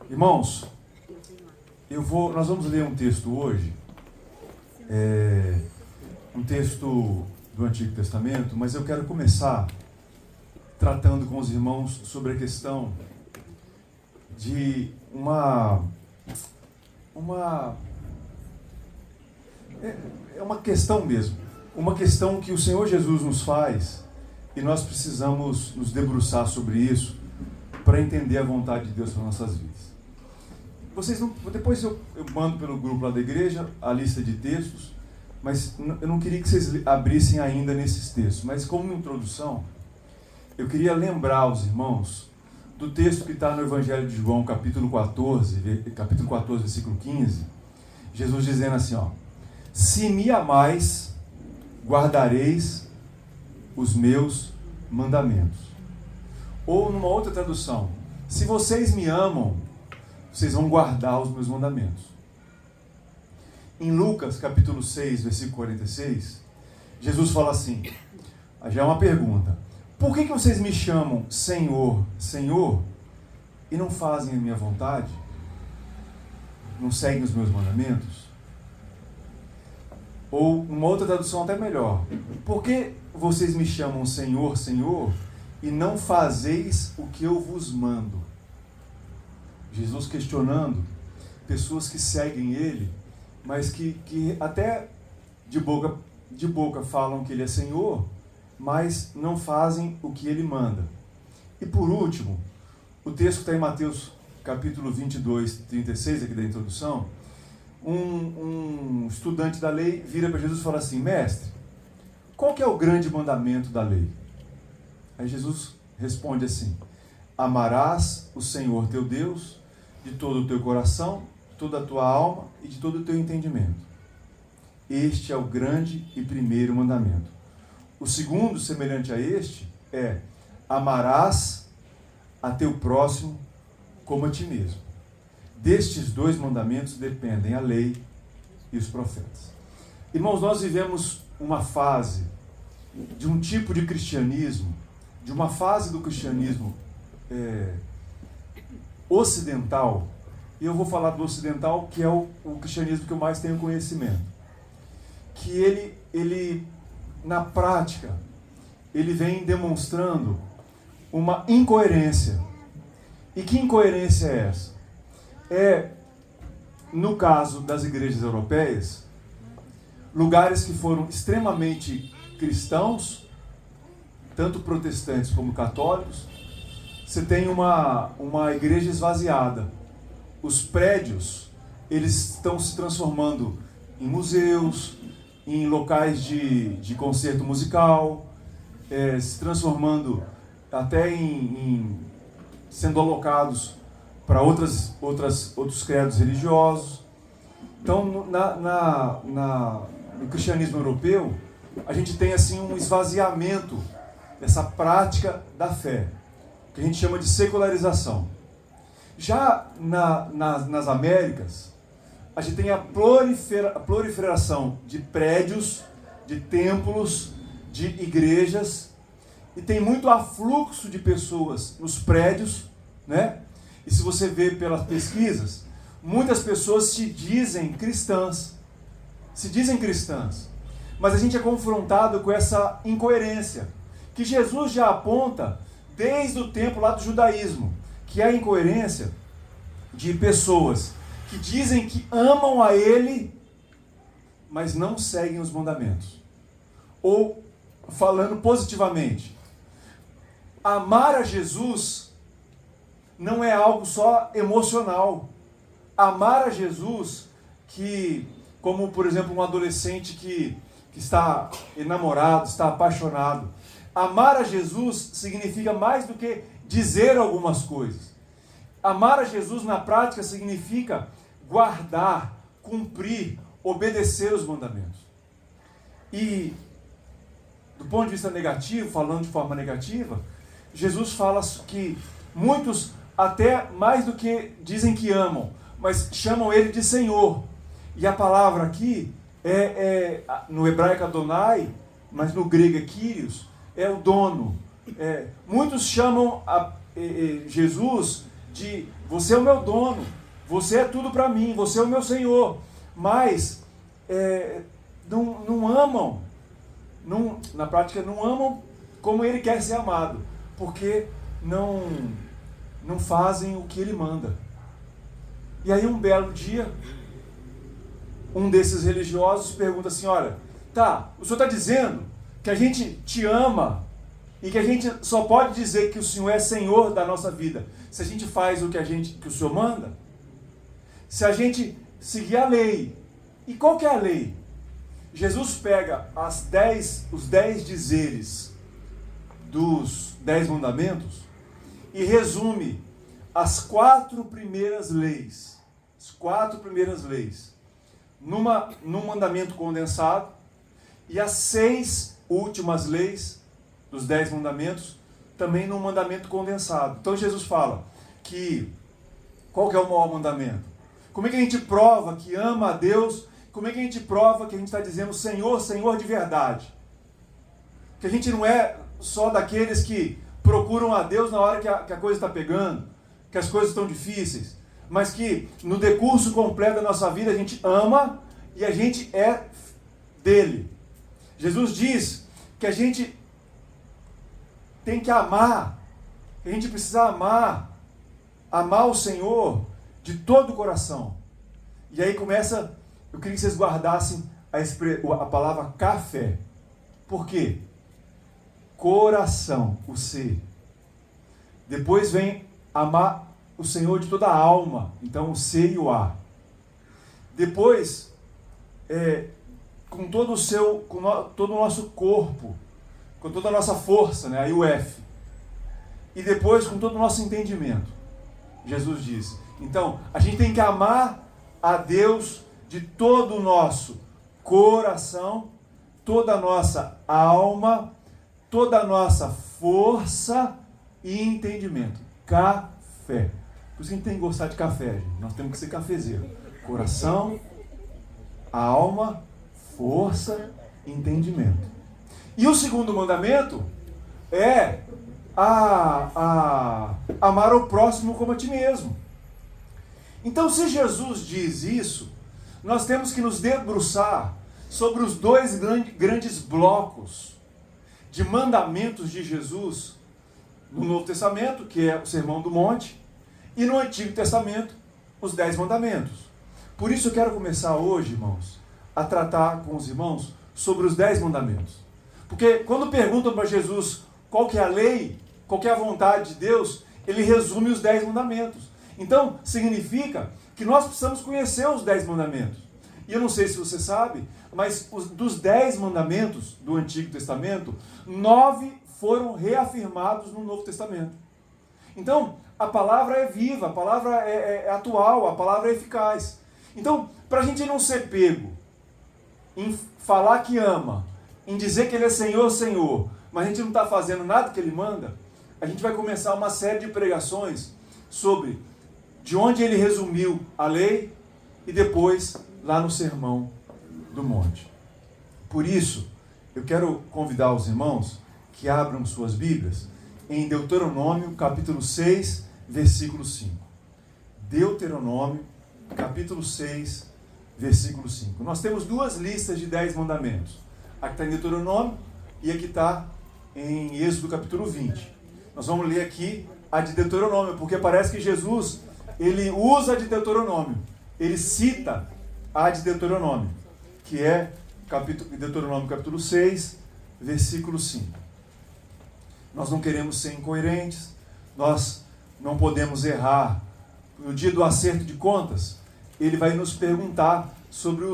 Irmãos, nós vamos ler um texto hoje, um texto do Antigo Testamento, mas eu quero começar tratando com os irmãos sobre a questão de uma questão mesmo, uma questão que o Senhor Jesus nos faz e nós precisamos nos debruçar sobre isso para entender a vontade de Deus para nossas vidas. Depois eu mando pelo grupo lá da igreja a lista de textos, mas eu não queria que vocês abrissem ainda nesses textos, mas como introdução, eu queria lembrar aos irmãos do texto que está no Evangelho de João, capítulo 14, versículo 15, Jesus dizendo assim, se me amais, guardareis os meus mandamentos. Ou numa outra tradução, se vocês me amam, vocês vão guardar os meus mandamentos. Em Lucas, capítulo 6, versículo 46, Jesus fala assim, já é uma pergunta, por que vocês me chamam Senhor, Senhor, e não fazem a minha vontade? Não seguem os meus mandamentos? Ou uma outra tradução até melhor, por que vocês me chamam Senhor, Senhor, e não fazeis o que eu vos mando? Jesus questionando pessoas que seguem Ele, mas que até de boca falam que Ele é Senhor, mas não fazem o que Ele manda. E por último, o texto que está em Mateus capítulo 22, 36, aqui da introdução, um estudante da lei vira para Jesus e fala assim, mestre, qual que é o grande mandamento da lei? Aí Jesus responde assim, amarás o Senhor teu Deus de todo o teu coração, de toda a tua alma e de todo o teu entendimento. Este é o grande e primeiro mandamento. O segundo, semelhante a este, é amarás a teu próximo como a ti mesmo. Destes dois mandamentos dependem a lei e os profetas. Irmãos, nós vivemos uma fase de um tipo de cristianismo, de uma fase do cristianismo ocidental, e eu vou falar do ocidental, que é o cristianismo que eu mais tenho conhecimento, que ele na prática, ele vem demonstrando uma incoerência. E que incoerência é essa? No caso das igrejas europeias, lugares que foram extremamente cristãos, tanto protestantes como católicos, você tem uma igreja esvaziada. Os prédios, eles estão se transformando em museus, em locais de concerto musical, se transformando até sendo alocados para outros credos religiosos. Então, no cristianismo europeu, a gente tem assim um esvaziamento dessa prática da fé, que a gente chama de secularização. Já nas Américas, a gente tem a proliferação de prédios, de templos, de igrejas, e tem muito afluxo de pessoas nos prédios, né? E se você vê pelas pesquisas, muitas pessoas se dizem cristãs, mas a gente é confrontado com essa incoerência, que Jesus já aponta desde o tempo lá do judaísmo, que é a incoerência de pessoas que dizem que amam a Ele, mas não seguem os mandamentos. Ou, falando positivamente, amar a Jesus não é algo só emocional. Amar a Jesus, como por exemplo um adolescente que está enamorado, está apaixonado. Amar a Jesus significa mais do que dizer algumas coisas. Amar a Jesus na prática significa guardar, cumprir, obedecer os mandamentos. E, do ponto de vista negativo, falando de forma negativa, Jesus fala que muitos, até mais do que dizem que amam, mas chamam Ele de Senhor. E a palavra aqui no hebraico Adonai, mas no grego é Kyrios, é o dono. Muitos chamam Jesus de você é o meu dono, você é tudo para mim, você é o meu Senhor, mas não amam, na prática não amam como Ele quer ser amado, porque não fazem o que Ele manda. E aí um belo dia, um desses religiosos pergunta assim, olha, tá, o senhor está dizendo que a gente te ama e que a gente só pode dizer que o Senhor é Senhor da nossa vida se a gente faz o que o Senhor manda? Se a gente seguir a lei. E qual que é a lei? Jesus pega os 10 dizeres dos 10 mandamentos e resume as 4 primeiras leis. As 4 primeiras leis. Num mandamento condensado, e as 6 últimas leis dos 10 mandamentos também num mandamento condensado. Então Jesus fala que qual que é o maior mandamento? Como é que a gente prova que ama a Deus? Como é que a gente prova que a gente está dizendo Senhor, Senhor de verdade? Que a gente não é só daqueles que procuram a Deus na hora que a coisa está pegando, que as coisas estão difíceis, mas que no decurso completo da nossa vida a gente ama e a gente é dele. Jesus diz que a gente tem que amar, que a gente precisa amar o Senhor de todo o coração. E aí começa, eu queria que vocês guardassem a palavra café. Por quê? Coração, o C. Depois vem amar o Senhor de toda a alma, então o C e o A. Depois, com todo o nosso corpo, com toda a nossa força, né? Aí o F. E depois com todo o nosso entendimento. Jesus diz. Então, a gente tem que amar a Deus de todo o nosso coração, toda a nossa alma, toda a nossa força e entendimento. Café. Por isso que a gente tem que gostar de café, gente. Nós temos que ser cafezeiro. Coração, alma, força, entendimento. E o segundo mandamento é amar o próximo como a ti mesmo. Então, se Jesus diz isso, nós temos que nos debruçar sobre os 2 grandes blocos de mandamentos de Jesus no Novo Testamento, que é o Sermão do Monte, e no Antigo Testamento, os 10 mandamentos. Por isso eu quero começar hoje, irmãos, a tratar com os irmãos sobre os 10 mandamentos. Porque quando perguntam para Jesus qual que é a lei, qual que é a vontade de Deus, ele resume os 10 mandamentos. Então, significa que nós precisamos conhecer os 10 mandamentos. E eu não sei se você sabe, mas dos 10 mandamentos do Antigo Testamento, 9 foram reafirmados no Novo Testamento. Então, a palavra é viva, a palavra é atual, a palavra é eficaz. Então, para a gente não ser pego em falar que ama, em dizer que Ele é Senhor, Senhor, mas a gente não está fazendo nada que Ele manda, a gente vai começar uma série de pregações sobre de onde Ele resumiu a lei e depois lá no Sermão do Monte. Por isso, eu quero convidar os irmãos que abram suas Bíblias em Deuteronômio, capítulo 6, versículo 5. Deuteronômio, capítulo 6, versículo 5. Nós temos 2 listas de 10 mandamentos. A que está em Deuteronômio e a que está em Êxodo, capítulo 20. Nós vamos ler aqui a de Deuteronômio, porque parece que Jesus, ele usa a de Deuteronômio. Ele cita a de Deuteronômio, que é Deuteronômio, capítulo 6, versículo 5. Nós não queremos ser incoerentes, nós não podemos errar. No dia do acerto de contas, ele vai nos perguntar sobre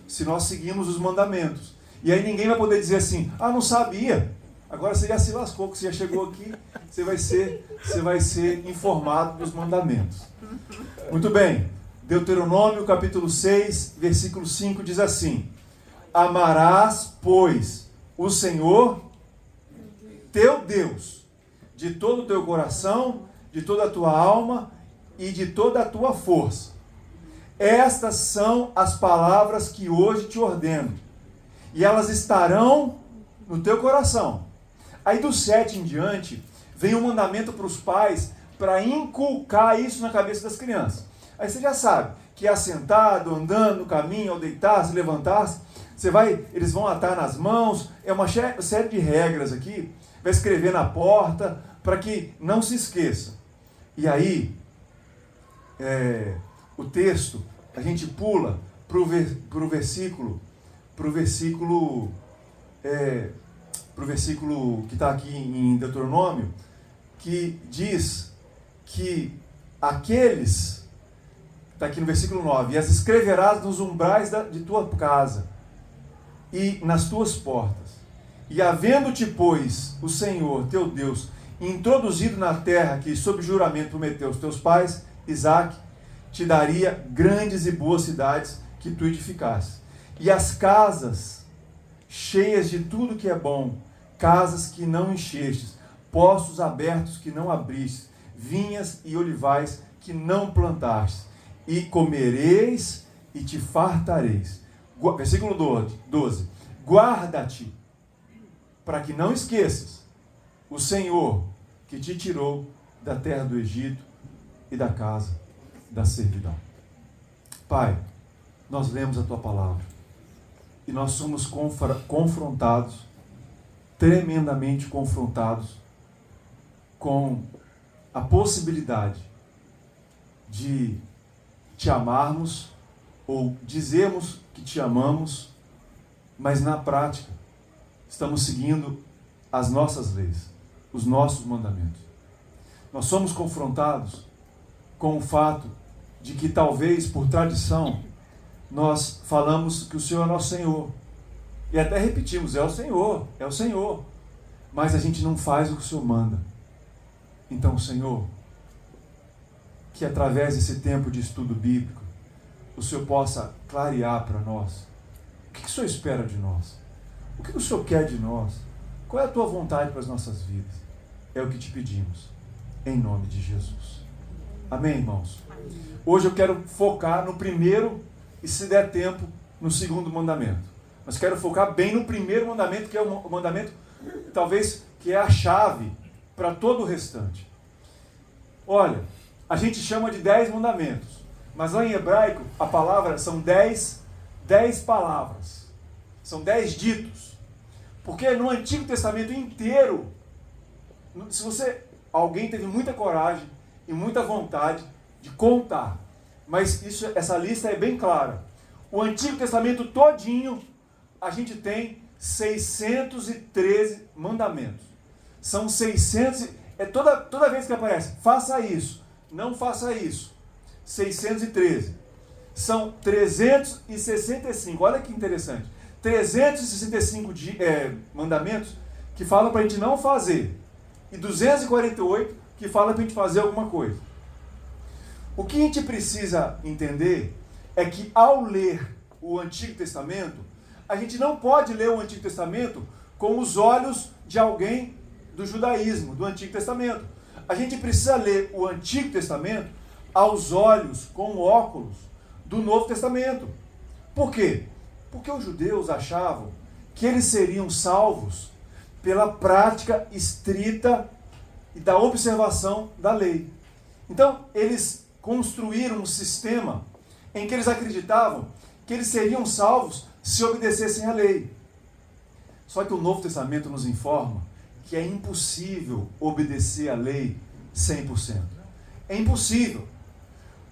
se nós seguimos os mandamentos. E aí ninguém vai poder dizer assim, não sabia. Agora você já se lascou, que você já chegou aqui, você vai ser informado dos mandamentos. Muito bem. Deuteronômio, capítulo 6, versículo 5, diz assim: amarás, pois, o Senhor, teu Deus, de todo o teu coração, de toda a tua alma e de toda a tua força. Estas são as palavras que hoje te ordeno, e elas estarão no teu coração. Aí do 7 em diante, vem um mandamento para os pais, para inculcar isso na cabeça das crianças. Aí você já sabe que assentado, andando no caminho, ao deitar-se, levantar-se, eles vão atar nas mãos, é uma série de regras aqui, vai escrever na porta, para que não se esqueça. E aí, o texto, a gente pula para o versículo que está aqui em Deuteronômio, que diz que aqueles, está aqui no versículo 9, e as escreverás nos umbrais de tua casa e nas tuas portas, e havendo-te, pois, o Senhor teu Deus introduzido na terra que sob juramento prometeu aos teus pais, Isaque, te daria grandes e boas cidades que tu edificaste, e as casas cheias de tudo que é bom, casas que não enchestes, poços abertos que não abristes, vinhas e olivais que não plantastes, e comereis e te fartareis. Versículo 12. Guarda-te, para que não esqueças o Senhor que te tirou da terra do Egito e da casa da servidão. Pai, nós lemos a tua palavra e nós somos confrontados, tremendamente confrontados, com a possibilidade de te amarmos ou dizermos que te amamos, mas na prática estamos seguindo as nossas leis, os nossos mandamentos. Nós somos confrontados com o fato de que talvez por tradição nós falamos que o Senhor é nosso Senhor. E até repetimos, é o Senhor. Mas a gente não faz o que o Senhor manda. Então, Senhor, que através desse tempo de estudo bíblico, o Senhor possa clarear para nós o que o Senhor espera de nós, o que o Senhor quer de nós, qual é a tua vontade para as nossas vidas. É o que te pedimos, em nome de Jesus. Amém, irmãos? Hoje eu quero focar no primeiro e, se der tempo, no segundo mandamento. Mas quero focar bem no primeiro mandamento, que é o mandamento, talvez, que é a chave para todo o restante. Olha, a gente chama de 10 mandamentos, mas lá em hebraico a palavra são 10 palavras, são 10 ditos, porque no Antigo Testamento inteiro, alguém teve muita coragem e muita vontade de contar, mas essa lista é bem clara. O Antigo Testamento todinho, a gente tem 613 mandamentos. São 600, toda vez que aparece, faça isso, não faça isso. 613. São 365, olha que interessante. 365 mandamentos que falam para a gente não fazer. E 248 que falam para a gente fazer alguma coisa. O que a gente precisa entender é que ao ler o Antigo Testamento, a gente não pode ler o Antigo Testamento com os olhos de alguém do judaísmo, do Antigo Testamento. A gente precisa ler o Antigo Testamento aos olhos, com óculos, do Novo Testamento. Por quê? Porque os judeus achavam que eles seriam salvos pela prática estrita e da observação da lei. Então, eles construíram um sistema em que eles acreditavam que eles seriam salvos se obedecessem à lei. Só que o Novo Testamento nos informa que é impossível obedecer à lei 100%. É impossível.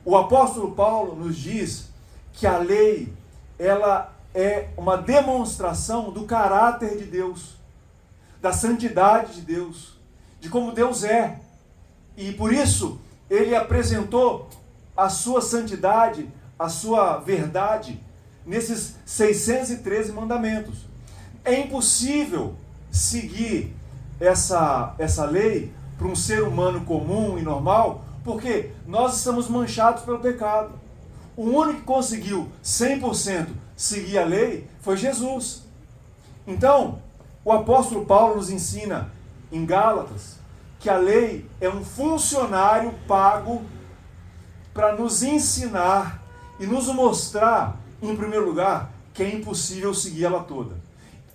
O apóstolo Paulo nos diz que a lei, ela é uma demonstração do caráter de Deus, da santidade de Deus, de como Deus é. E por isso, ele apresentou a sua santidade, a sua verdade, nesses 613 mandamentos. É impossível seguir essa lei para um ser humano comum e normal, porque nós estamos manchados pelo pecado. O único que conseguiu 100% seguir a lei foi Jesus. Então, o apóstolo Paulo nos ensina em Gálatas que a lei é um funcionário pago para nos ensinar e nos mostrar, em primeiro lugar, que é impossível seguir ela toda.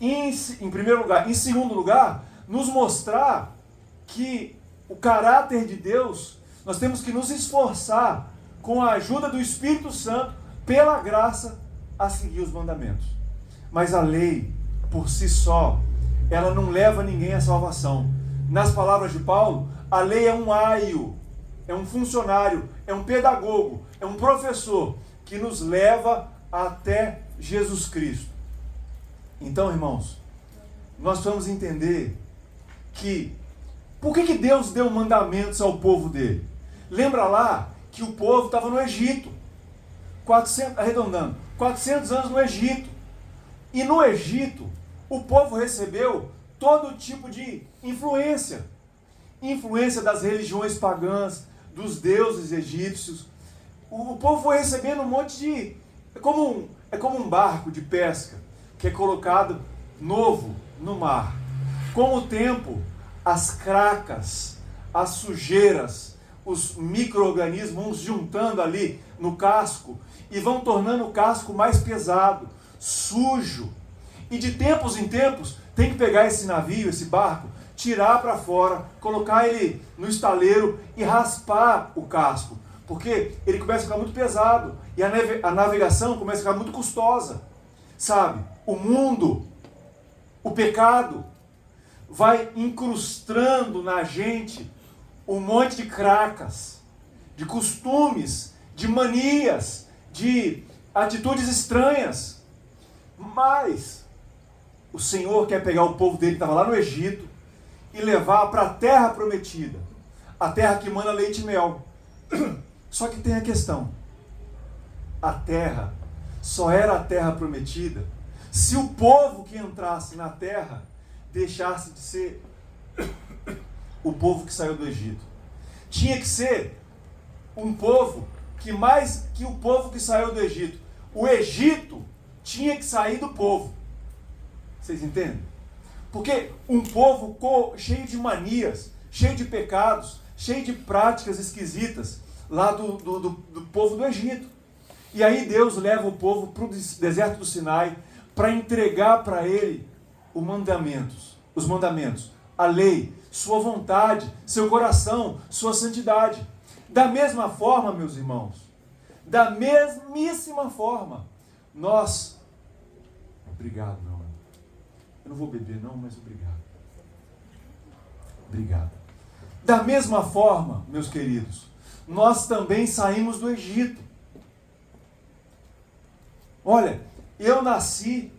Em primeiro lugar. Em segundo lugar, nos mostrar que o caráter de Deus Nós temos que nos esforçar com a ajuda do Espírito Santo, pela graça, a seguir os mandamentos. Mas a lei, por si só, ela não leva ninguém à salvação. Nas palavras de Paulo, a lei é um aio, é um funcionário, é um pedagogo, é um professor que nos leva até Jesus Cristo. Então, irmãos, nós vamos entender que por que Deus deu mandamentos ao povo dele? Lembra lá que o povo estava no Egito, 400 anos no Egito. E no Egito, o povo recebeu todo tipo de influência das religiões pagãs, dos deuses egípcios. O povo foi recebendo um monte de... É como um barco de pesca que é colocado novo no mar. Com o tempo, as cracas, as sujeiras, os micro-organismos vão se juntando ali no casco e vão tornando o casco mais pesado, sujo. E de tempos em tempos, tem que pegar esse navio, esse barco, tirar para fora, colocar ele no estaleiro e raspar o casco, porque ele começa a ficar muito pesado e a navegação começa a ficar muito custosa. Sabe, o mundo, o pecado, vai incrustando na gente um monte de cracas, de costumes, de manias, de atitudes estranhas. Mas o Senhor quer pegar o povo dele que estava lá no Egito e levar para a terra prometida, a terra que mana leite e mel. Só que tem a questão: a terra só era a terra prometida se o povo que entrasse na terra deixasse de ser o povo que saiu do Egito. Tinha que ser um povo que mais que o povo que saiu do Egito. O Egito tinha que sair do povo. Vocês entendem? Porque um povo cheio de manias, cheio de pecados, cheio de práticas esquisitas, lá do povo do Egito. E aí Deus leva o povo para o deserto do Sinai para entregar para ele os mandamentos, a lei, sua vontade, seu coração, sua santidade. Da mesma forma, meus irmãos, da mesmíssima forma, nós... Obrigado, meu irmão. Eu não vou beber não, mas obrigado. Obrigado. Da mesma forma, meus queridos, nós também saímos do Egito. Olha, eu nasci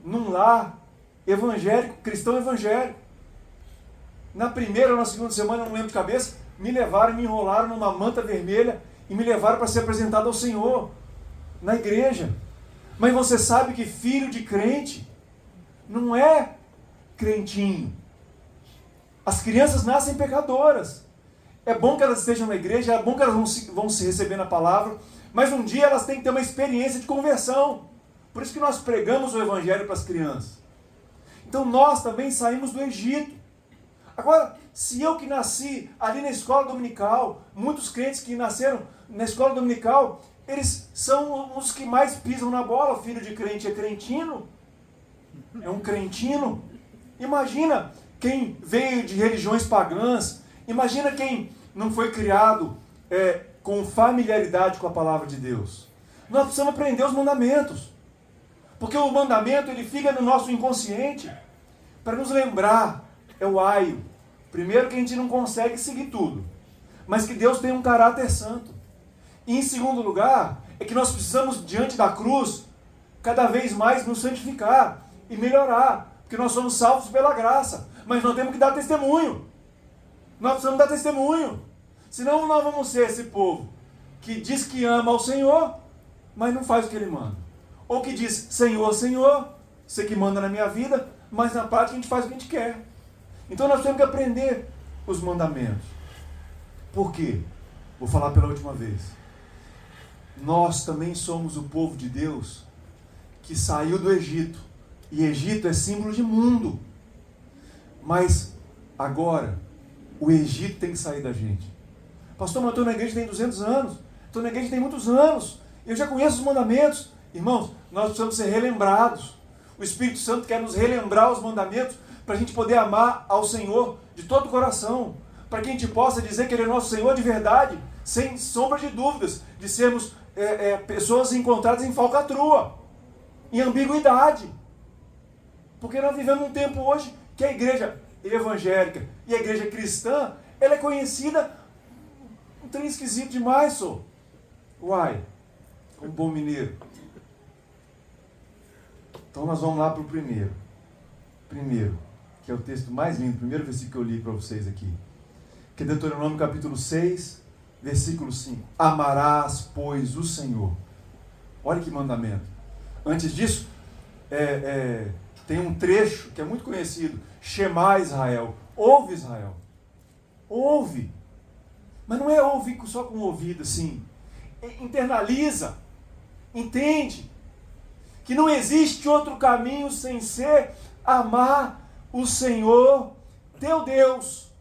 num lar evangélico, cristão evangélico. Na primeira ou na segunda semana, não lembro de cabeça, me levaram, me enrolaram numa manta vermelha e me levaram para ser apresentado ao Senhor, na igreja. Mas você sabe que filho de crente não é crentinho. As crianças nascem pecadoras. É bom que elas estejam na igreja, é bom que elas vão se receber na palavra, mas um dia elas têm que ter uma experiência de conversão. Por isso que nós pregamos o evangelho para as crianças. Então nós também saímos do Egito. Agora, se eu que nasci ali na escola dominical, muitos crentes que nasceram na escola dominical, eles são os que mais pisam na bola. Filho de crente é crentino, é um crentino. Imagina quem veio de religiões pagãs, imagina quem não foi criado com familiaridade com a palavra de Deus. Nós precisamos aprender os mandamentos, porque o mandamento ele fica no nosso inconsciente para nos lembrar, é o aio. Primeiro que a gente não consegue seguir tudo, mas que Deus tem um caráter santo. E em segundo lugar, é que nós precisamos diante da cruz, cada vez mais nos santificar e melhorar, porque nós somos salvos pela graça, mas nós temos que dar testemunho. Nós precisamos dar testemunho, senão nós vamos ser esse povo que diz que ama ao Senhor, mas não faz o que Ele manda. Ou que diz, Senhor, Senhor, você que manda na minha vida, mas na prática a gente faz o que a gente quer. Então nós temos que aprender os mandamentos. Por quê? Vou falar pela última vez. Nós também somos o povo de Deus que saiu do Egito. E Egito é símbolo de mundo. Mas agora, o Egito tem que sair da gente. Pastor, mas eu estou na igreja tem 200 anos. Estou na igreja tem muitos anos. Eu já conheço os mandamentos. Irmãos, nós precisamos ser relembrados. O Espírito Santo quer nos relembrar os mandamentos para a gente poder amar ao Senhor de todo o coração, para que a gente possa dizer que Ele é nosso Senhor de verdade, sem sombra de dúvidas, de sermos pessoas encontradas em falcatrua, em ambiguidade. Porque nós vivemos um tempo hoje que a igreja evangélica e a igreja cristã, ela é conhecida um trem esquisito demais, só. Uai, um bom mineiro. Então nós vamos lá para o primeiro, que é o texto mais lindo, o primeiro versículo que eu li para vocês aqui, que é Deuteronômio capítulo 6, versículo 5. Amarás, pois, o Senhor. Olha que mandamento. Antes disso, tem um trecho que é muito conhecido. Shema Israel. Ouve, Israel. Ouve. Mas não é ouvir só com o ouvido assim. Internaliza. Entende. Que não existe outro caminho sem ser amar o Senhor, teu Deus.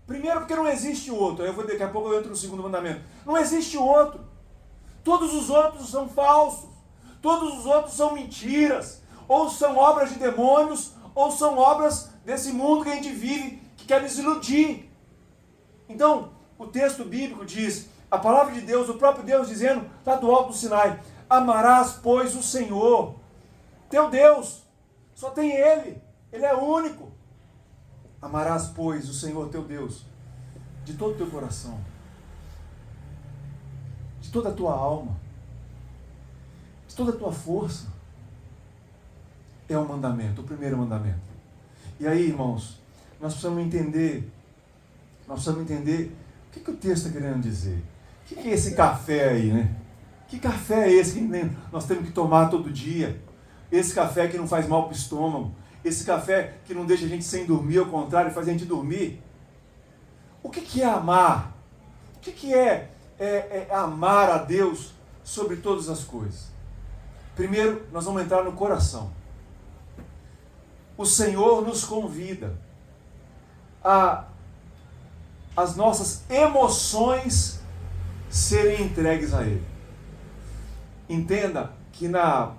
Primeiro porque não existe outro. Daqui a pouco eu entro no segundo mandamento. Não existe outro. Todos os outros são falsos. Todos os outros são mentiras. Ou são obras de demônios, ou são obras desse mundo que a gente vive, que quer nos iludir. Então, o texto bíblico diz, a palavra de Deus, o próprio Deus dizendo, lá do alto do Sinai, amarás, pois, o Senhor, teu Deus. Só tem Ele. Ele é único. Amarás, pois, o Senhor teu Deus, de todo o teu coração, de toda a tua alma, de toda a tua força. É o mandamento, o primeiro mandamento. E aí, irmãos, nós precisamos entender o que o texto está querendo dizer. O que é esse café aí, né? Que café é esse que nós temos que tomar todo dia? Esse café que não faz mal para o estômago. Esse café que não deixa a gente sem dormir, ao contrário, faz a gente dormir. O que é amar? O que é amar a Deus sobre todas as coisas? Primeiro, nós vamos entrar no coração. O Senhor nos convida a as nossas emoções serem entregues a Ele. Entenda que na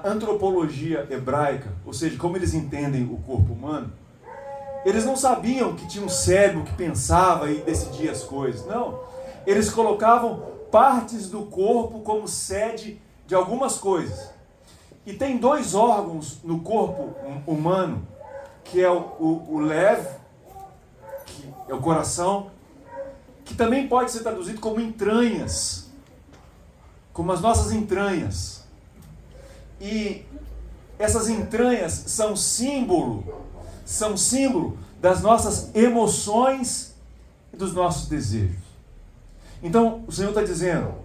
antropologia hebraica, ou seja, como eles entendem o corpo humano, eles não sabiam que tinha um cérebro que pensava e decidia as coisas. Não. Eles colocavam partes do corpo como sede de algumas coisas. E tem dois órgãos no corpo humano, que é o lev, que é o coração, que também pode ser traduzido como entranhas, como as nossas entranhas. E essas entranhas são símbolo das nossas emoções e dos nossos desejos. Então, o Senhor está dizendo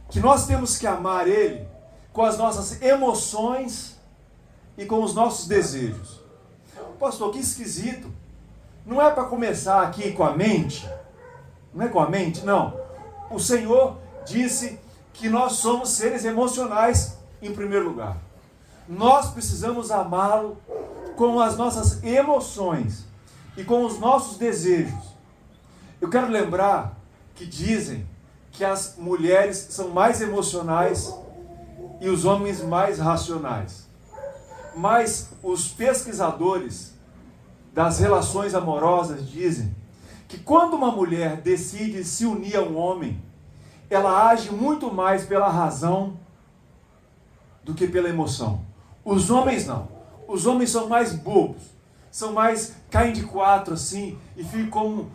que nós temos que amar Ele com as nossas emoções e com os nossos desejos. Pastor, que esquisito. Não é para começar aqui com a mente? Não é com a mente? Não. O Senhor disse que nós somos seres emocionais em primeiro lugar. Nós precisamos amá-lo com as nossas emoções e com os nossos desejos. Eu quero lembrar que dizem que as mulheres são mais emocionais e os homens mais racionais. Mas os pesquisadores das relações amorosas dizem que quando uma mulher decide se unir a um homem, ela age muito mais pela razão do que pela emoção. Os homens não. Os homens são mais bobos, são mais, caem de quatro assim, e ficam como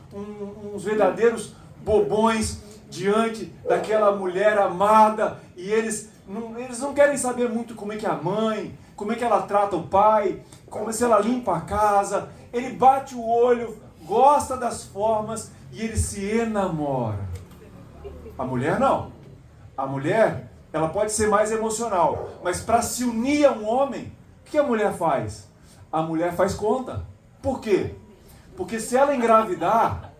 uns verdadeiros bobões diante daquela mulher amada, e eles não querem saber muito como é que é a mãe, como é que ela trata o pai, como se ela limpa a casa. Ele bate o olho, gosta das formas e ele se enamora. A mulher não. A mulher, ela pode ser mais emocional, mas para se unir a um homem, o que a mulher faz? A mulher faz conta. Por quê? Porque se ela engravidar,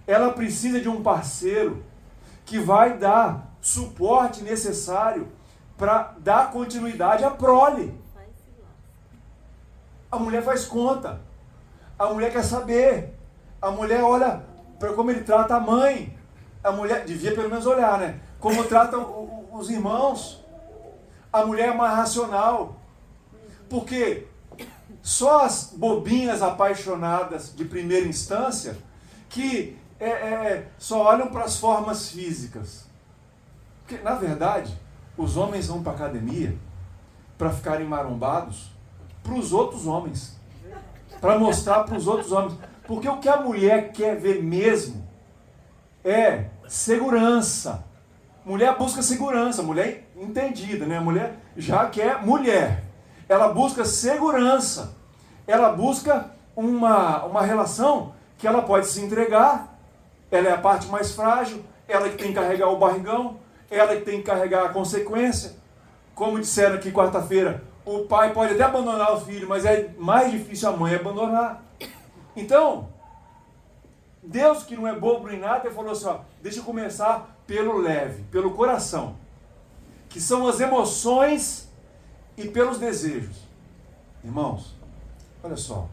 ela precisa de um parceiro que vai dar suporte necessário para dar continuidade à prole. A mulher faz conta. A mulher quer saber. A mulher olha para como ele trata a mãe. A mulher devia pelo menos olhar, né? Como trata os irmãos. A mulher é mais racional. Por quê? só as bobinhas apaixonadas de primeira instância que só olham para as formas físicas. Porque, na verdade, os homens vão para a academia para ficarem marombados para os outros homens. Para mostrar para os outros homens. Porque o que a mulher quer ver mesmo é segurança. Mulher busca segurança, mulher entendida, né? A mulher já quer mulher. Ela busca segurança. Ela busca uma relação que ela pode se entregar. Ela é a parte mais frágil. Ela que tem que carregar o barrigão. Ela que tem que carregar a consequência. Como disseram aqui quarta-feira, o pai pode até abandonar o filho, mas é mais difícil a mãe abandonar. Então, Deus, que não é bobo nem nada, ele falou assim, ó, deixa eu começar pelo leve, pelo coração, que são as emoções e pelos desejos. Irmãos, olha só,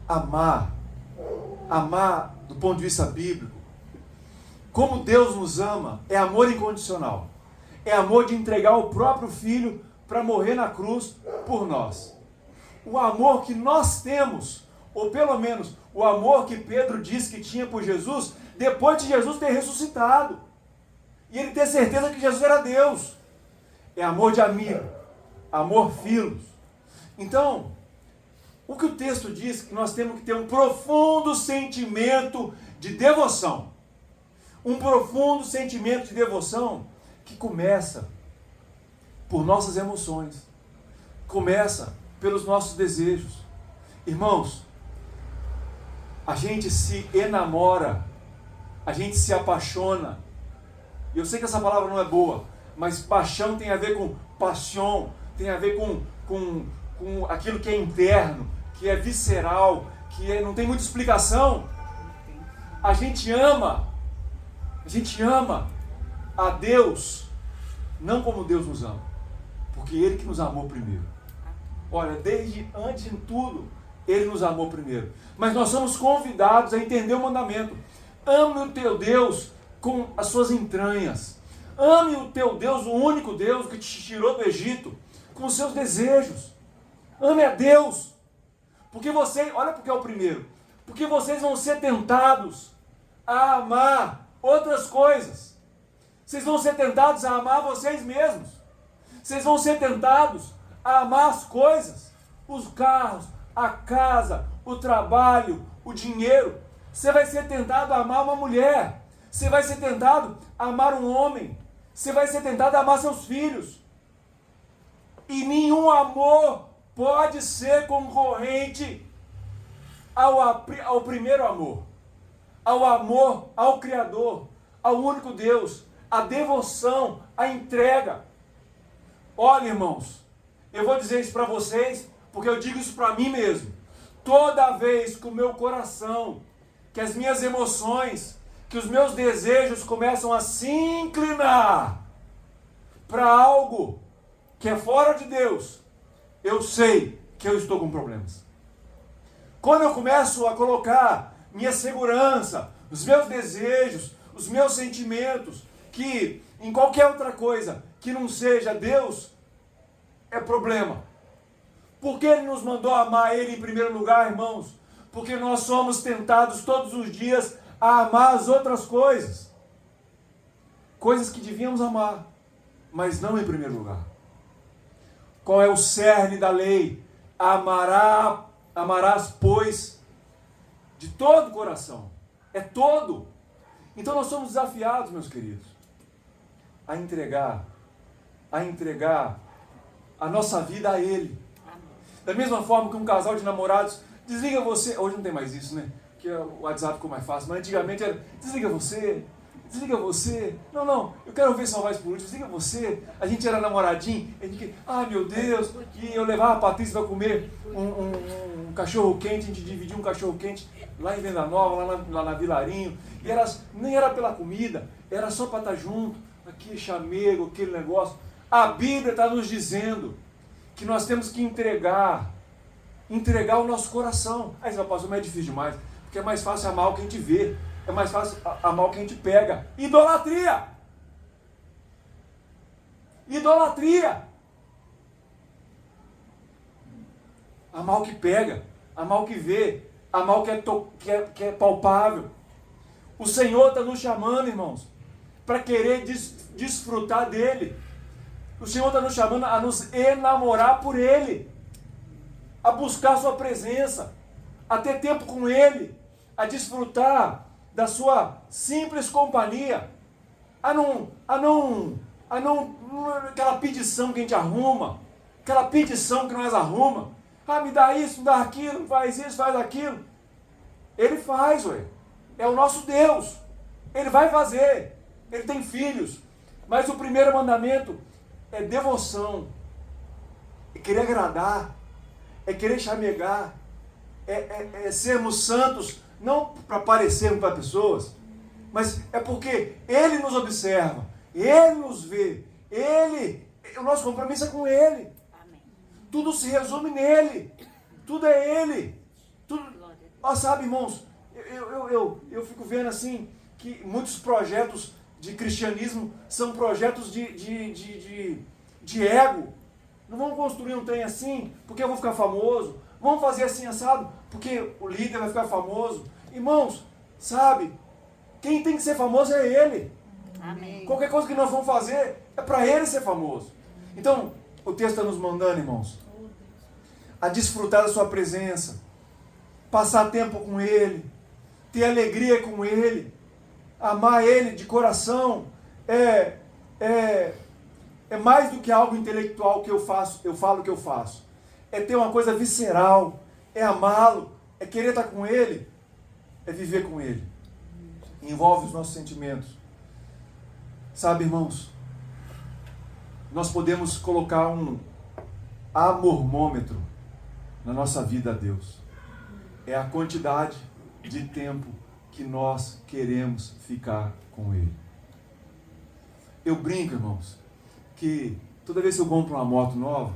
amar do ponto de vista bíblico, como Deus nos ama, é amor incondicional, é amor de entregar o próprio filho para morrer na cruz por nós. O amor que nós temos, ou pelo menos o amor que Pedro disse que tinha por Jesus, depois de Jesus ter ressuscitado. E ele ter certeza que Jesus era Deus. É amor de amigo, amor filos. Então, o que o texto diz é que nós temos que ter um profundo sentimento de devoção. Um profundo sentimento de devoção que começa por nossas emoções. Começa pelos nossos desejos. Irmãos, a gente se enamora, a gente se apaixona. E eu sei que essa palavra não é boa, mas paixão tem a ver com paixão, tem a ver com aquilo que é interno, que é visceral, não tem muita explicação. A gente ama a Deus, não como Deus nos ama, porque Ele que nos amou primeiro. Olha, desde antes de tudo, Ele nos amou primeiro. Mas nós somos convidados a entender o mandamento. Ame o teu Deus com as suas entranhas. Ame o teu Deus, o único Deus que te tirou do Egito, com os seus desejos. Ame a Deus. Porque olha porque é o primeiro. Porque vocês vão ser tentados a amar outras coisas. Vocês vão ser tentados a amar vocês mesmos. Vocês vão ser tentados a amar as coisas, os carros, a casa, o trabalho, o dinheiro. Você vai ser tentado a amar uma mulher. Você vai ser tentado a amar um homem. Você vai ser tentado a amar seus filhos. E nenhum amor pode ser concorrente ao primeiro amor. Ao amor ao Criador, ao único Deus, a devoção, a entrega. Olha, irmãos, eu vou dizer isso para vocês, porque eu digo isso para mim mesmo. Toda vez que o meu coração, que as minhas emoções, que os meus desejos começam a se inclinar para algo que é fora de Deus, eu sei que eu estou com problemas. Quando eu começo a colocar minha segurança, os meus desejos, os meus sentimentos, que em qualquer outra coisa que não seja Deus, é problema. Por que Ele nos mandou amar Ele em primeiro lugar, irmãos? Porque nós somos tentados todos os dias a amar as outras coisas. Coisas que devíamos amar, mas não em primeiro lugar. Qual é o cerne da lei? Amarás, pois, de todo o coração. É todo. Então nós somos desafiados, meus queridos, a entregar a nossa vida a Ele. Da mesma forma que um casal de namorados, desliga você, hoje não tem mais isso, né? Porque o WhatsApp ficou mais fácil, mas antigamente era, desliga você, não, eu quero ver só mais por último, desliga você. A gente era namoradinho, a gente, meu Deus, e eu levava a Patrícia para comer um cachorro quente, a gente dividia um cachorro quente lá em Venda Nova, lá na Vilarinho, e nem era pela comida, era só para estar junto, aquele chamego, aquele negócio. A Bíblia está nos dizendo que nós temos que entregar o nosso coração. Aí você vai passar, mas é difícil demais, porque é mais fácil amar o que a gente vê, é mais fácil amar o que a gente pega. Idolatria! Amar o que pega, amar o que vê, amar o que é palpável. O Senhor está nos chamando, irmãos, para querer desfrutar dele. O Senhor está nos chamando a nos enamorar por Ele, a buscar Sua presença, a ter tempo com Ele, a desfrutar da Sua simples companhia, aquela petição que a gente arruma, aquela petição que nós arruma, me dá isso, me dá aquilo, faz isso, faz aquilo. Ele faz, ué. É o nosso Deus. Ele vai fazer. Ele tem filhos. Mas o primeiro mandamento é devoção, é querer agradar, é querer chamegar, é sermos santos, não para parecermos para pessoas, mas é porque Ele nos observa, Ele nos vê, o nosso compromisso é com Ele. Amém. Tudo se resume nele, tudo é Ele. Tudo, sabe, irmãos, eu fico vendo assim, que muitos projetos de cristianismo são projetos de ego. Não vamos construir um trem assim, porque eu vou ficar famoso. Vamos fazer assim, assado, porque o líder vai ficar famoso. Irmãos, sabe, quem tem que ser famoso é Ele. Amém. Qualquer coisa que nós vamos fazer é para Ele ser famoso. Então, o texto está nos mandando, irmãos, a desfrutar da Sua presença, passar tempo com Ele, ter alegria com Ele, amar Ele de coração. É mais do que algo intelectual que eu falo que eu faço. É ter uma coisa visceral, é amá-lo, é querer estar com Ele, é viver com Ele. Envolve os nossos sentimentos. Sabe, irmãos, nós podemos colocar um amormômetro na nossa vida a Deus. É a quantidade de tempo que nós queremos ficar com Ele. Eu brinco, irmãos, que toda vez que eu compro uma moto nova,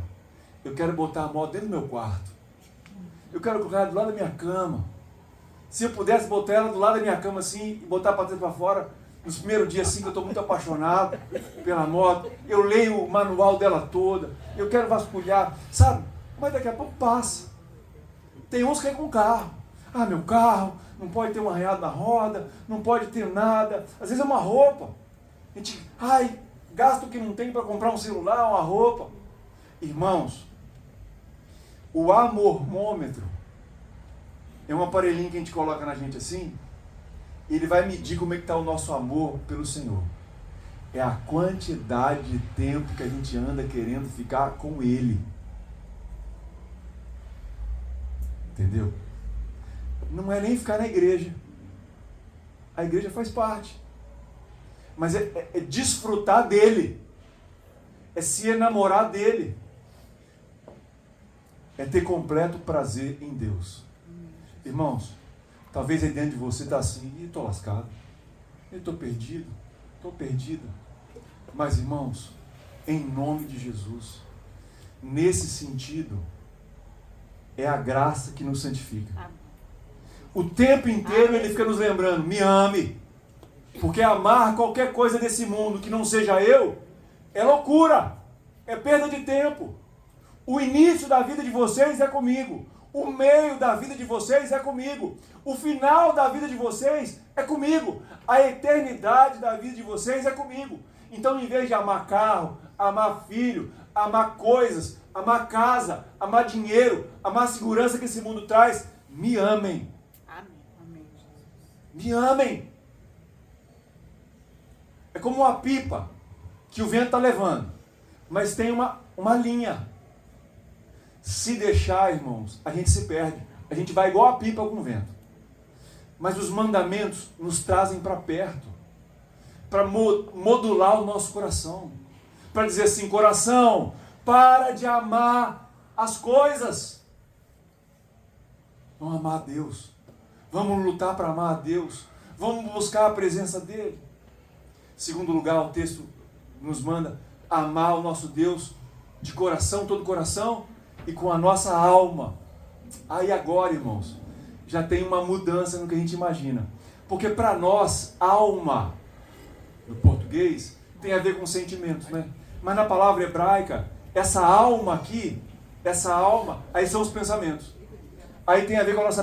eu quero botar a moto dentro do meu quarto. Eu quero colocar ela do lado da minha cama. Se eu pudesse botar ela do lado da minha cama assim e botar para dentro para fora, nos primeiros dias assim que eu estou muito apaixonado pela moto, eu leio o manual dela toda, eu quero vasculhar, sabe? Mas daqui a pouco passa. Tem uns que é com carro. Meu carro não pode ter um arranhado na roda, não pode ter nada. Às vezes é uma roupa. A gente, gasta o que não tem para comprar um celular, uma roupa. Irmãos, o amormômetro é um aparelhinho que a gente coloca na gente assim, e ele vai medir como é que está o nosso amor pelo Senhor. É a quantidade de tempo que a gente anda querendo ficar com Ele. Entendeu? Não é nem ficar na igreja. A igreja faz parte. Mas é desfrutar dele. É se enamorar dele. É ter completo prazer em Deus. Irmãos, talvez aí dentro de você está assim, estou lascado. Eu estou perdido. Estou perdido. Mas, irmãos, em nome de Jesus, nesse sentido, é a graça que nos santifica. O tempo inteiro Ele fica nos lembrando, me ame. Porque amar qualquer coisa desse mundo que não seja eu, é loucura, é perda de tempo. O início da vida de vocês é comigo. O meio da vida de vocês é comigo. O final da vida de vocês é comigo. A eternidade da vida de vocês é comigo. Então, em vez de amar carro, amar filho, amar coisas, amar casa, amar dinheiro, amar a segurança que esse mundo traz, me amem. Amém. Me amem. É como uma pipa que o vento está levando, mas tem uma linha. Se deixar, irmãos, a gente se perde. A gente vai igual a pipa com o vento. Mas os mandamentos nos trazem para perto, para modular o nosso coração, para dizer assim, coração, para de amar as coisas. Vamos amar a Deus. Vamos lutar para amar a Deus. Vamos buscar a presença dEle. Segundo lugar, o texto nos manda amar o nosso Deus de coração, todo coração, e com a nossa alma. Aí agora, irmãos, já tem uma mudança no que a gente imagina. Porque para nós, alma, no português, tem a ver com sentimentos, né? Mas na palavra hebraica, essa alma aqui, essa alma, aí são os pensamentos. Aí tem a ver com a nossa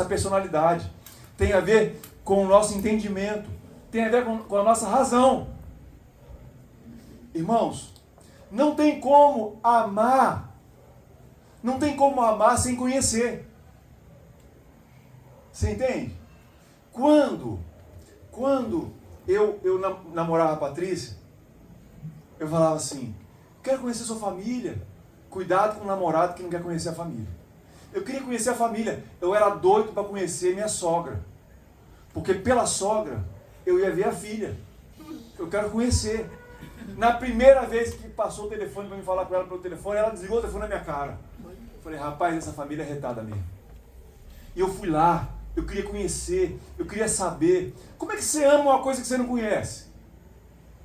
personalidade, tem a ver com o nosso entendimento, tem a ver com a nossa razão. Irmãos, não tem como amar sem conhecer. Você entende? Quando eu namorava a Patrícia, eu falava assim: quero conhecer sua família. Cuidado com o namorado que não quer conhecer a família. Eu queria conhecer a família. Eu era doido para conhecer minha sogra. Porque pela sogra eu ia ver a filha. Eu quero conhecer. Na primeira vez que passou o telefone para me falar com ela pelo telefone, ela desligou o telefone na minha cara. Eu falei: rapaz, essa família é retada mesmo. E eu fui lá. Eu queria conhecer. Eu queria saber. Como é que você ama uma coisa que você não conhece?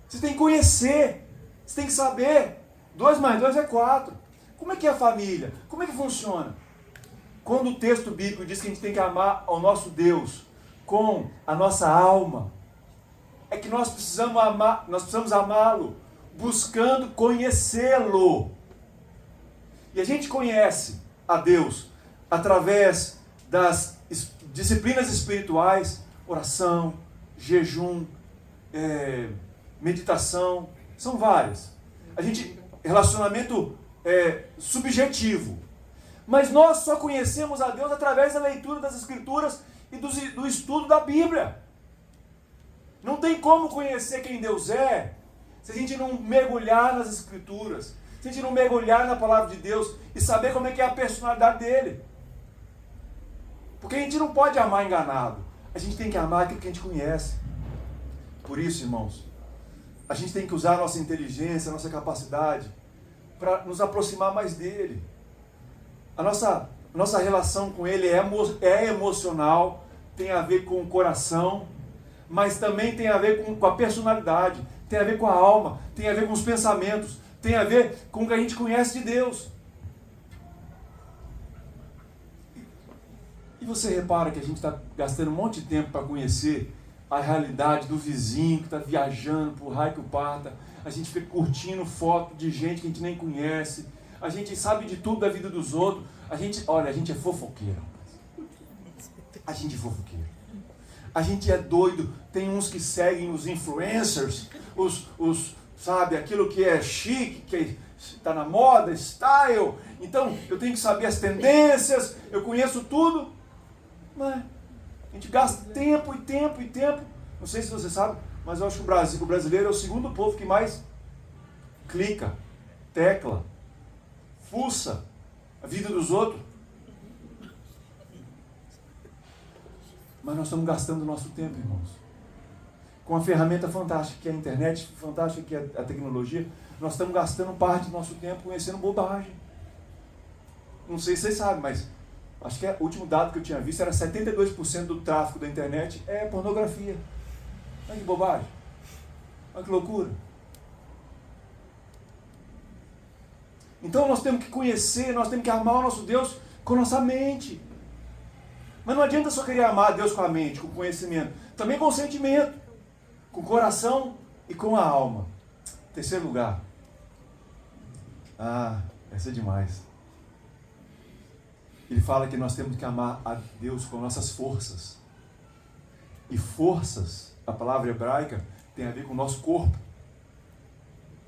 Você tem que conhecer. Você tem que saber. 2 mais 2 é 4. Como é que é a família? Como é que funciona? Quando o texto bíblico diz que a gente tem que amar ao nosso Deus com a nossa alma, é que nós precisamos amá-lo, buscando conhecê-lo. E a gente conhece a Deus através das disciplinas espirituais, oração, jejum, meditação, são várias. Relacionamento subjetivo. Mas nós só conhecemos a Deus através da leitura das Escrituras e do estudo da Bíblia. Não tem como conhecer quem Deus é se a gente não mergulhar nas Escrituras, se a gente não mergulhar na Palavra de Deus e saber como é que é a personalidade dele. Porque a gente não pode amar enganado. A gente tem que amar aquilo que a gente conhece. Por isso, irmãos, a gente tem que usar a nossa inteligência, a nossa capacidade para nos aproximar mais dele. A nossa relação com ele é emocional, tem a ver com o coração, mas também tem a ver com a personalidade, tem a ver com a alma, tem a ver com os pensamentos, tem a ver com o que a gente conhece de Deus. E você repara que a gente está gastando um monte de tempo para conhecer a realidade do vizinho que está viajando por raio que o parta. A gente fica curtindo foto de gente que a gente nem conhece. A gente sabe de tudo da vida dos outros. A gente é fofoqueiro. A gente é fofoqueiro. A gente é doido. Tem uns que seguem os influencers, sabe, aquilo que é chique, que está na moda, style. Então, eu tenho que saber as tendências, eu conheço tudo. Mas a gente gasta tempo. Não sei se você sabe, mas eu acho que o brasileiro é o segundo povo que mais clica, tecla, fuça a vida dos outros. Mas nós estamos gastando o nosso tempo, irmãos. Com a ferramenta fantástica que é a internet, fantástica que é a tecnologia, nós estamos gastando parte do nosso tempo conhecendo bobagem. Não sei se vocês sabem, mas acho que o último dado que eu tinha visto era 72% do tráfego da internet é pornografia. Olha que bobagem. Olha que loucura. Então nós temos que conhecer, nós temos que amar o nosso Deus com a nossa mente. Mas não adianta só querer amar a Deus com a mente, com o conhecimento. Também com o sentimento, com o coração e com a alma. Terceiro lugar. Essa é demais. Ele fala que nós temos que amar a Deus com nossas forças. E forças, a palavra hebraica, tem a ver com o nosso corpo.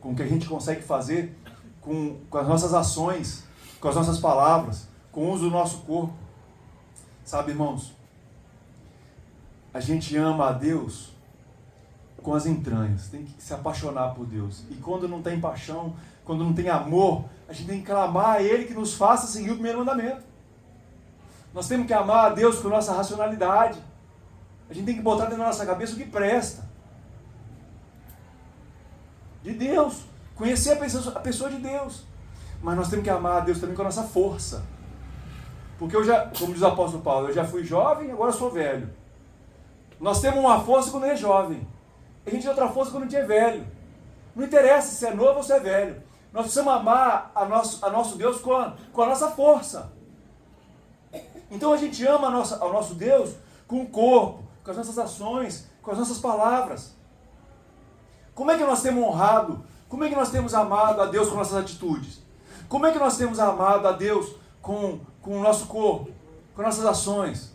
Com o que a gente consegue fazer com as nossas ações, com as nossas palavras, com o uso do nosso corpo. Sabe, irmãos, a gente ama a Deus com as entranhas, tem que se apaixonar por Deus. E quando não tem paixão, quando não tem amor, a gente tem que clamar a Ele que nos faça seguir o primeiro mandamento. Nós temos que amar a Deus com a nossa racionalidade. A gente tem que botar dentro da nossa cabeça o que presta. De Deus. Conhecer a pessoa de Deus. Mas nós temos que amar a Deus também com a nossa força. Porque como diz o apóstolo Paulo, eu já fui jovem, agora sou velho. Nós temos uma força quando é jovem. A gente tem outra força quando a gente é velho. Não interessa se é novo ou se é velho. Nós precisamos amar a nosso Deus com a nossa força. Então a gente ama ao nosso Deus com o corpo, com as nossas ações, com as nossas palavras. Como é que nós temos honrado? Como é que nós temos amado a Deus com nossas atitudes? Como é que nós temos amado a Deus com o nosso corpo, com nossas ações?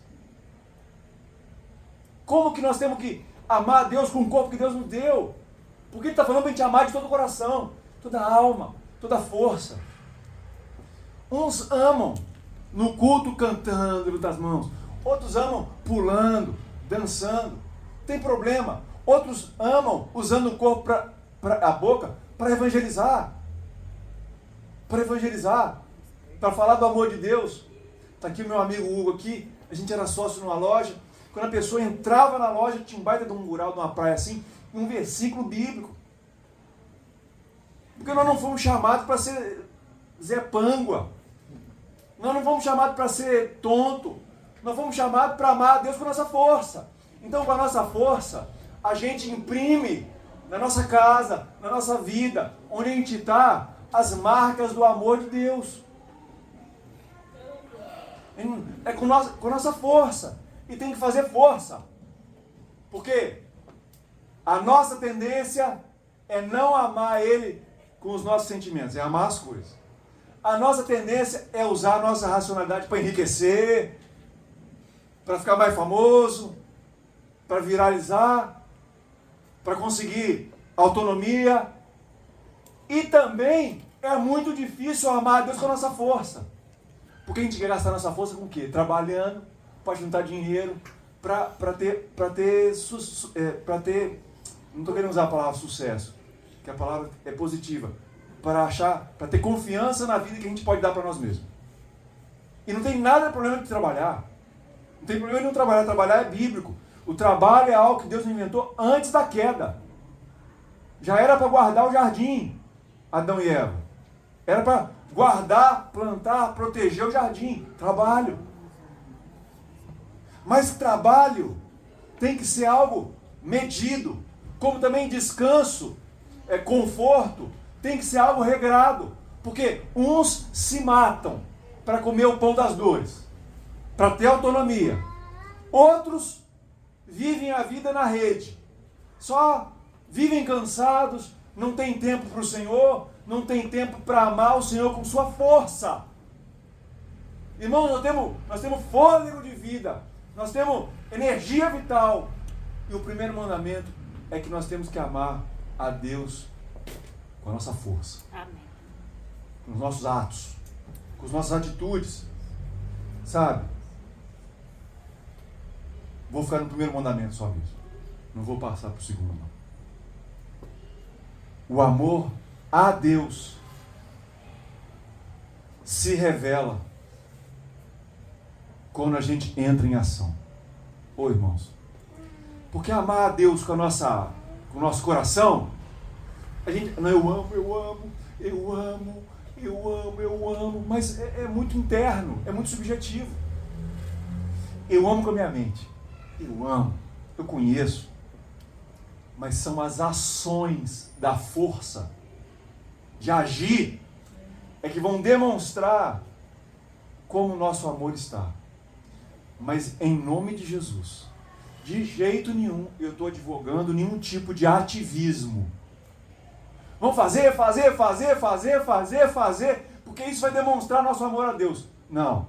Como que nós temos que amar a Deus com o corpo que Deus nos deu? Porque Ele está falando para a gente amar de todo o coração, toda a alma, toda a força. Uns amam no culto cantando, levantando as mãos. Outros amam pulando, dançando. Tem problema. Outros amam usando o corpo a boca para evangelizar. Para evangelizar. Para falar do amor de Deus. Está aqui o meu amigo Hugo aqui. A gente era sócio numa loja. Quando a pessoa entrava na loja, tinha um baita de um mural de uma praia assim, um versículo bíblico. Porque nós não fomos chamados para ser Zé Pângua. Nós não fomos chamados para ser tonto. Nós fomos chamados para amar a Deus com a nossa força. Então, com a nossa força, a gente imprime na nossa casa, na nossa vida, onde a gente está, as marcas do amor de Deus. É com a nossa força. E tem que fazer força. Porque a nossa tendência é não amar Ele com os nossos sentimentos, é amar as coisas. A nossa tendência é usar a nossa racionalidade para enriquecer, para ficar mais famoso, para viralizar, para conseguir autonomia. E também é muito difícil amar a Deus com a nossa força. Porque a gente quer gastar a nossa força com o quê? Trabalhando, para juntar dinheiro, para ter, não estou querendo usar a palavra sucesso, que a palavra é positiva, para ter confiança na vida que a gente pode dar para nós mesmos. E não tem nada de problema de trabalhar. Não tem problema de não trabalhar. Trabalhar é bíblico. O trabalho é algo que Deus inventou antes da queda. Já era para guardar o jardim, Adão e Eva. Era para guardar, plantar, proteger o jardim. Trabalho. Mas trabalho tem que ser algo medido. Como também descanso, conforto, tem que ser algo regrado. Porque uns se matam para comer o pão das dores, para ter autonomia. Outros vivem a vida na rede. Só vivem cansados, não tem tempo para o Senhor, não tem tempo para amar o Senhor com sua força. Irmãos, nós temos fôlego de vida, nós temos energia vital. E o primeiro mandamento é que nós temos que amar a Deus com a nossa força. Amém. Com os nossos atos, com as nossas atitudes. Sabe? Vou ficar no primeiro mandamento só mesmo. Não vou passar para o segundo, não. O amor a Deus se revela quando a gente entra em ação. Ô irmãos, porque amar a Deus com o nosso coração, a gente, não, eu amo, mas é muito interno, é muito subjetivo. Eu amo com a minha mente, eu amo, eu conheço, mas são as ações da força de agir que vão demonstrar como o nosso amor está. Mas em nome de Jesus, de jeito nenhum eu estou advogando nenhum tipo de ativismo. Vamos fazer, porque isso vai demonstrar nosso amor a Deus. Não.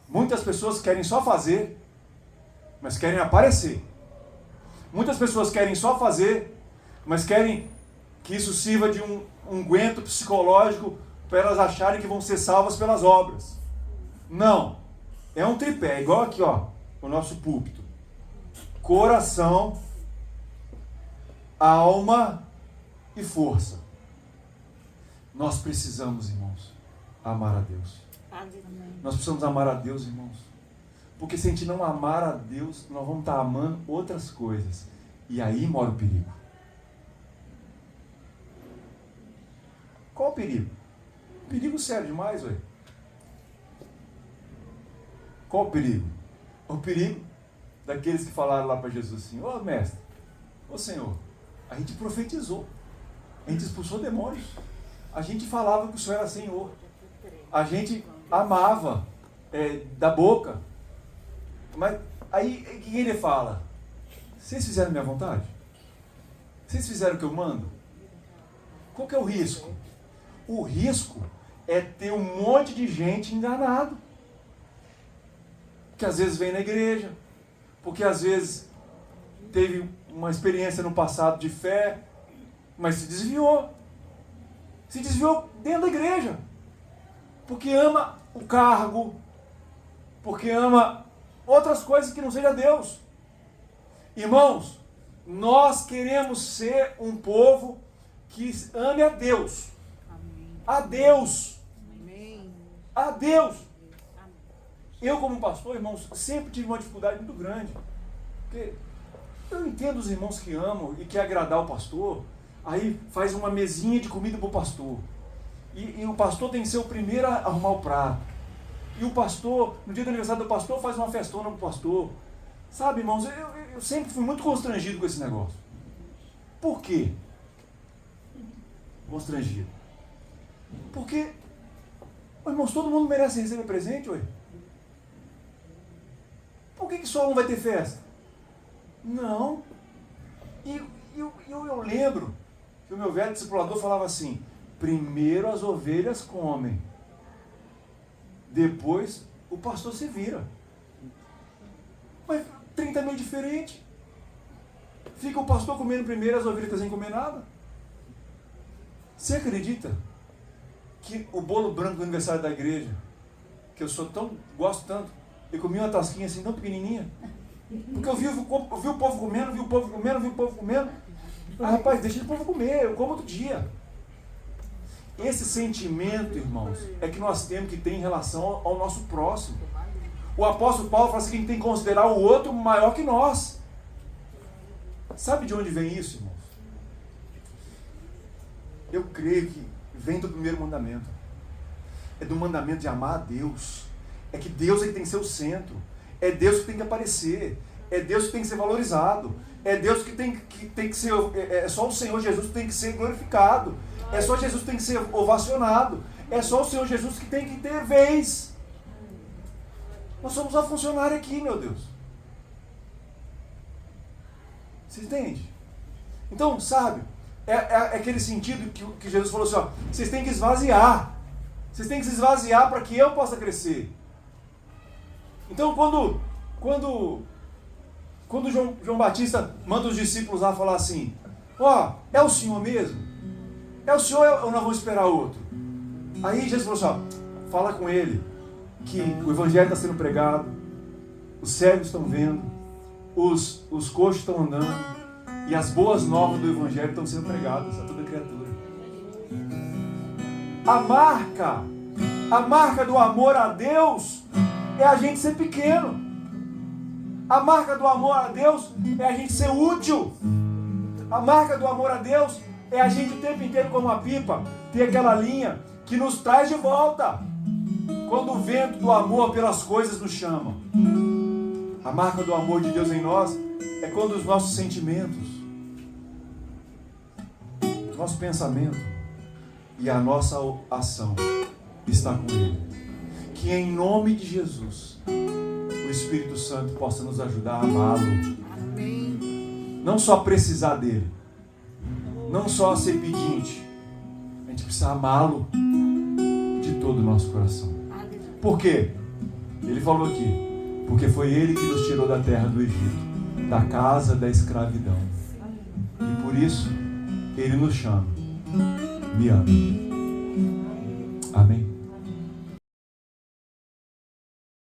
Muitas pessoas querem só fazer, mas querem aparecer. Muitas pessoas querem só fazer, mas querem que isso sirva de um unguento psicológico para elas acharem que vão ser salvas pelas obras. Não. É um tripé, igual aqui, ó, o nosso púlpito. Coração, alma e força. Nós precisamos, irmãos, amar a Deus. Amém. Nós precisamos amar a Deus, irmãos. Porque se a gente não amar a Deus, nós vamos estar amando outras coisas. E aí mora o perigo. Qual o perigo? Perigo sério demais, ué. Qual o perigo? O perigo daqueles que falaram lá para Jesus assim: ô mestre, ô Senhor, a gente profetizou, a gente expulsou demônios, a gente falava que o Senhor era Senhor, a gente amava da boca. Mas aí o que ele fala? Vocês fizeram minha vontade? Vocês fizeram o que eu mando? Qual que é o risco? o risco é ter um monte de gente enganado. Que às vezes vem na igreja, porque às vezes teve uma experiência no passado de fé, mas se desviou. Se desviou dentro da igreja. Porque ama o cargo, porque ama outras coisas que não seja Deus. Irmãos, nós queremos ser um povo que ame a Deus. Amém. A Deus. Amém. A Deus. Eu, como pastor, irmãos, sempre tive uma dificuldade muito grande. Porque eu entendo os irmãos que amam e querem agradar o pastor, aí faz uma mesinha de comida para o pastor. E o pastor tem que ser o primeiro a arrumar o prato. E o pastor, no dia do aniversário do pastor, faz uma festona para o pastor. Sabe, irmãos, eu sempre fui muito constrangido com esse negócio. Por quê? Constrangido. Porque, irmãos, todo mundo merece receber presente, ué. Por que só um vai ter festa? Não. E eu lembro que o meu velho discipulador falava assim: primeiro as ovelhas comem, depois o pastor se vira. Mas 30 é meio diferente. Fica o pastor comendo primeiro, as ovelhas sem comer nada. Você acredita que o bolo branco do aniversário da igreja, que eu gosto tanto, eu comi uma tasquinha assim tão pequenininha, porque eu vi o povo comendo, vi o povo comendo. Rapaz, deixa o povo comer, eu como outro dia. Esse sentimento, irmãos, é que nós temos que ter em relação ao nosso próximo. O apóstolo Paulo fala assim, que a gente tem que considerar o outro maior que nós. Sabe de onde vem isso, irmãos? Eu creio que vem do primeiro mandamento. É do mandamento de amar a Deus. É que Deus é que tem que ser o centro. É Deus que tem que aparecer. É Deus que tem que ser valorizado. É Deus que tem que ser... É só o Senhor Jesus que tem que ser glorificado. É só Jesus que tem que ser ovacionado. É só o Senhor Jesus que tem que ter vez. Nós somos a funcionária aqui, meu Deus. Você entende? Então, sabe, é aquele sentido que Jesus falou assim, ó, vocês têm que esvaziar. Vocês têm que se esvaziar para que eu possa crescer. Então, quando João Batista manda os discípulos lá falar assim, ó, é o Senhor mesmo? É o Senhor ou nós vamos esperar outro? Aí Jesus falou assim, ó, fala com ele que o evangelho está sendo pregado, os cegos estão vendo, os coxos estão andando, e as boas novas do evangelho estão sendo pregadas a toda criatura. A marca do amor a Deus é a gente ser pequeno. A marca do amor a Deus é a gente ser útil. A marca do amor a Deus é a gente o tempo inteiro, como a pipa, ter aquela linha que nos traz de volta quando o vento do amor pelas coisas nos chama. A marca do amor de Deus em nós é quando os nossos sentimentos, nosso pensamento e a nossa ação está com Ele. Que em nome de Jesus o Espírito Santo possa nos ajudar a amá-lo. Amém. Não só precisar dele, não só ser pedinte, a gente precisa amá-lo de todo o nosso coração. Por quê? Ele falou aqui, porque foi Ele que nos tirou da terra do Egito, da casa da escravidão. E por isso Ele nos chama, me ama. Amém.